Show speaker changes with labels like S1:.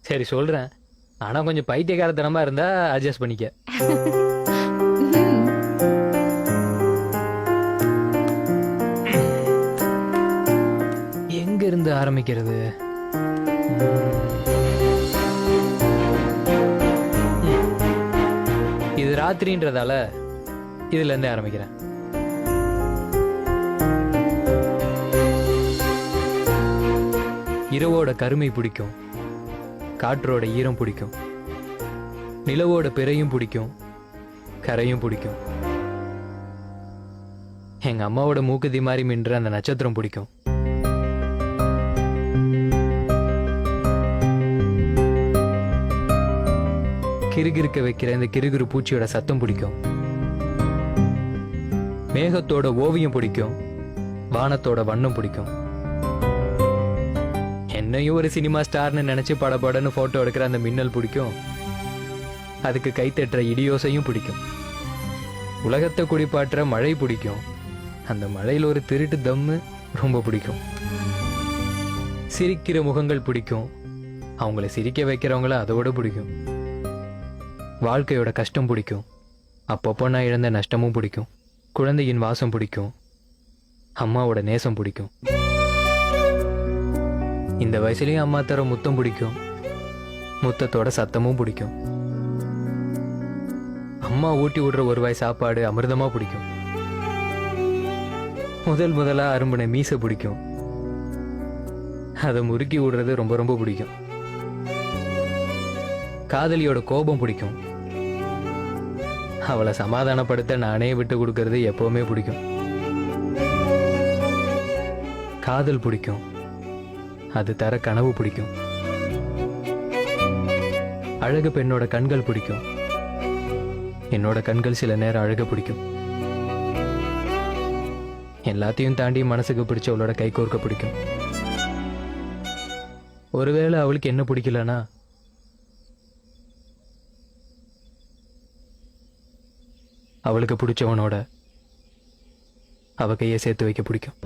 S1: சரி சொல்றேன், ஆனா கொஞ்சம் பைத்தியக்காரத்தனமா இருந்தா அட்ஜஸ்ட் பண்ணிக்க. எங்க இருந்து ஆரம்பிக்கிறது? இது ராத்திரின்றதால இதுல இருந்தே ஆரம்பிக்கிறேன். இரவோட கருமை பிடிக்கும், காற்றோட ஈரம் பிடிக்கும், நிலவோட பிறையும் பிடிக்கும், கரையும் பிடிக்கும். எங்க அம்மாவோட மூக்குத்தி மாதிரி மின்ற அந்த நட்சத்திரம் பிடிக்கும். கிறுகிறுக்க வைக்கிற இந்த கிறுகிறு பூச்சியோட சத்தம் பிடிக்கும். மேகத்தோட ஓவியம் பிடிக்கும், வானத்தோட வண்ணம் பிடிக்கும். என்னையும் ஒரு சினிமா ஸ்டார்னு நினைச்சு படபடன்னு போட்டோ எடுக்கிற அந்த மின்னல் பிடிக்கும். அதுக்கு கைத்தட்டுற இடியோசையும் பிடிக்கும். உலகத்தை குடிப்பாற்ற மழை பிடிக்கும். அந்த மழையில் ஒரு திருட்டு தம்மு ரொம்ப பிடிக்கும். சிரிக்கிற முகங்கள் பிடிக்கும். அவங்கள சிரிக்க வைக்கிறவங்கள அதோட பிடிக்கும். வாழ்க்கையோட கஷ்டம் பிடிக்கும். அப்பப்போ நான் இழந்த நஷ்டமும் பிடிக்கும். குழந்தையின் வாசம் பிடிக்கும். அம்மாவோட நேசம் பிடிக்கும். இந்த வயசுலயும் அம்மா தர முத்தம் பிடிக்கும். முத்தத்தோட சத்தமும் பிடிக்கும். அம்மா ஊட்டி விடுற ஒரு வாய் சாப்பாடு அமிர்தமா பிடிக்கும். முதலா அரும்பின மீசை பிடிக்கும். அதை முறுக்கி விடுறது ரொம்ப ரொம்ப பிடிக்கும். காதலியோட கோபம் பிடிக்கும். அவளை சமாதானப்படுத்த நானே விட்டு கொடுக்கறது எப்பவுமே பிடிக்கும். காதல் பிடிக்கும். அது தர கனவு பிடிக்கும். அழகு பெண்ணோட கண்கள் பிடிக்கும். என்னோட கண்கள் சில நேரம் அழக பிடிக்கும். எல்லாத்தையும் தாண்டி மனசுக்கு பிடிச்சவளோட கை கோர்க்க பிடிக்கும். ஒருவேளை அவளுக்கு என்ன பிடிக்கலனா அவளுக்கு பிடிச்சவனோட அவ கையை சேர்த்து வைக்க பிடிக்கும்.